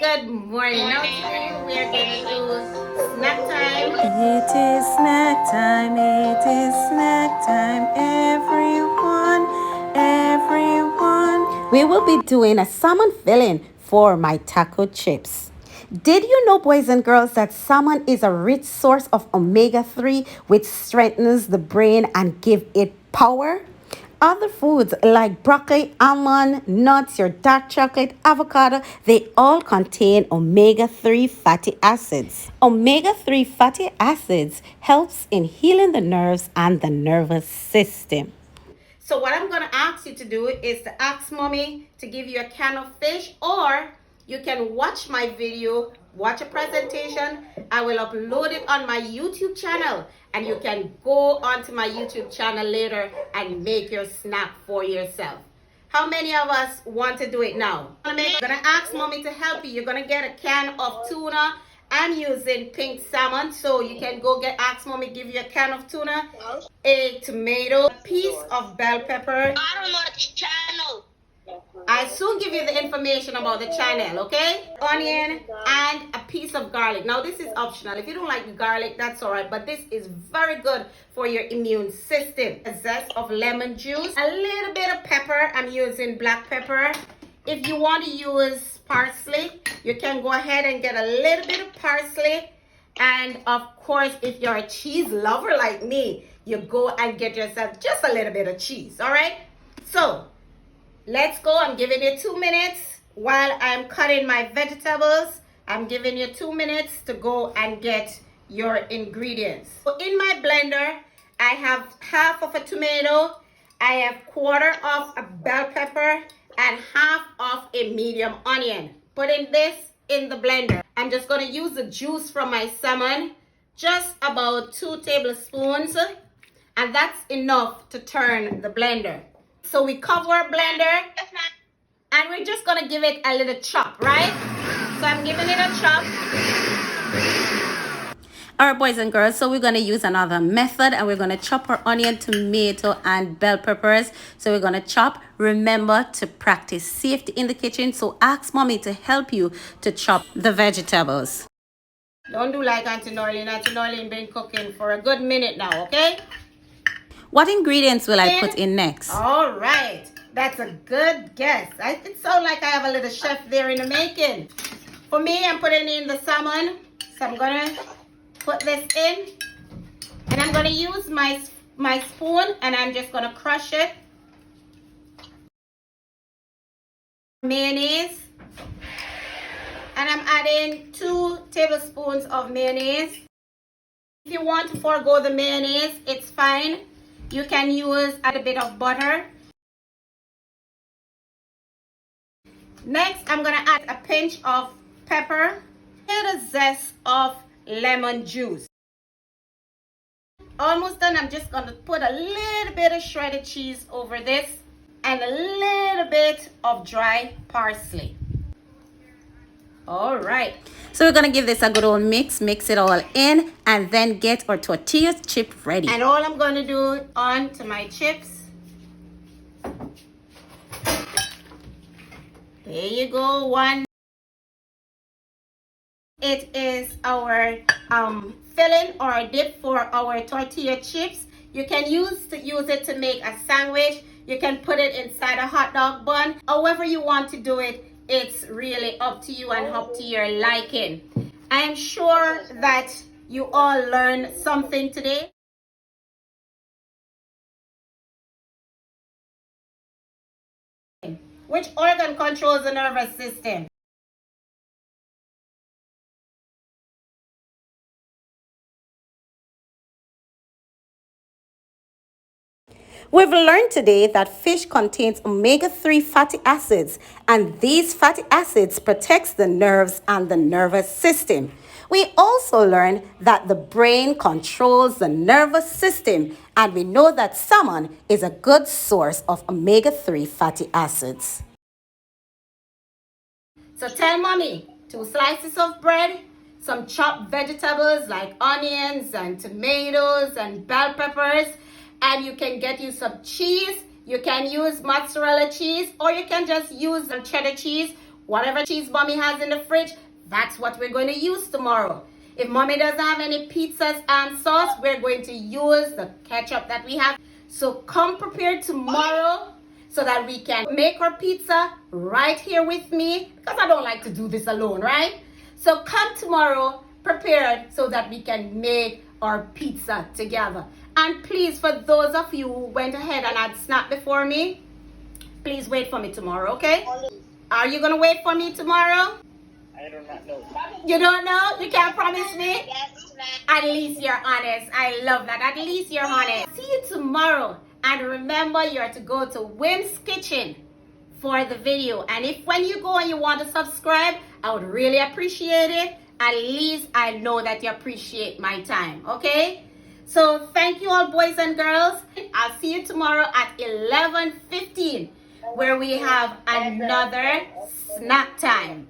Good morning. Now today we are going to do snack time. It is snack time, it is snack time, everyone, everyone. We will be doing a salmon filling for my taco chips. Did you know, boys and girls, that salmon is a rich source of omega-3 which strengthens the brain and give it power? Other foods like broccoli, almond, nuts, your dark chocolate, avocado, they all contain omega-3 fatty acids. Omega-3 fatty acids helps in healing the nerves and the nervous system. So what I'm going to ask you to do is to ask mommy to give you a can of fish, or you can watch my video, watch a presentation. I will upload it on my YouTube channel, and you can go onto my YouTube channel later and make your snack for yourself. How many of us want to do it now? I'm going to ask mommy to help you. You're going to get a can of tuna. I'm using pink salmon, so you can go ask mommy give you a can of tuna, a tomato, a piece of bell pepper. I don't know the channel. I soon give you the information about the channel, okay? Onion and a piece of garlic. Now this is optional. If you don't like garlic, that's all right, but this is very good for your immune system. A zest of lemon juice, a little bit of pepper. I'm using black pepper. If you want to use parsley, you can go ahead and get a little bit of parsley. And of course, if you're a cheese lover like me, you go and get yourself just a little bit of cheese, all right? So let's go. I'm giving you 2 minutes while I'm cutting my vegetables. I'm giving you 2 minutes to go and get your ingredients. So in my blender, I have half of a tomato, I have quarter of a bell pepper, and half of a medium onion. Putting this in the blender. I'm just going to use the juice from my salmon, just about 2 tablespoons, and that's enough to turn the blender. So we cover our blender, and we're just going to give it a little chop, right? So I'm giving it a chop. All right, boys and girls, so we're going to use another method, and we're going to chop our onion, tomato, and bell peppers. So we're going to chop. Remember to practice safety in the kitchen, so ask mommy to help you to chop the vegetables. Don't do like Auntie Norlene. Auntie Norlene been cooking for a good minute now, okay? What ingredients will I put in next? All right. That's a good guess. It sounds like I have a little chef there in the making. For me, I'm putting in the salmon. So I'm going to put this in. And I'm going to use my spoon, and I'm just going to crush it. Mayonnaise. And I'm adding 2 tablespoons of mayonnaise. If you want to forego the mayonnaise, it's fine. You can use a bit of butter. Next, I'm going to add a pinch of pepper and a zest of lemon juice. Almost done. I'm just going to put a little bit of shredded cheese over this and a little bit of dry parsley. All right. So we're going to give this a good old mix it all in, and then get our tortilla chip ready. And all I'm going to do onto my chips. There you go, one. It is our filling or a dip for our tortilla chips. You can use it to make a sandwich. You can put it inside a hot dog bun. However you want to do it, it's really up to you and up to your liking. I am sure that you all learned something today. Which organ controls the nervous system? We've learned today that fish contains omega-3 fatty acids, and these fatty acids protects the nerves and the nervous system. We also learned that the brain controls the nervous system, and we know that salmon is a good source of omega-3 fatty acids. So tell mommy, 2 slices of bread, some chopped vegetables like onions and tomatoes and bell peppers, and you can get you some cheese. You can use mozzarella cheese, or you can just use the cheddar cheese, Whatever cheese mommy has in the fridge, that's what we're going to use tomorrow. If mommy doesn't have any pizza sauce, we're going to use the ketchup that we have. So come prepared tomorrow so that we can make our pizza right here with me, because I don't like to do this alone, right? So come tomorrow prepared so that we can make our pizza together. And please, for those of you who went ahead and had snap before me, please wait for me tomorrow, okay? Are you going to wait for me tomorrow? I do not know. You don't know? You can't promise me? Yes, ma'am. At least you're honest. I love that. At least you're honest. See you tomorrow. And remember, you're to go to Wim's Kitchen for the video. And if when you go and you want to subscribe, I would really appreciate it. At least I know that you appreciate my time. Okay? So thank you all, boys and girls. I'll see you tomorrow at 11:15, where we have another snack time.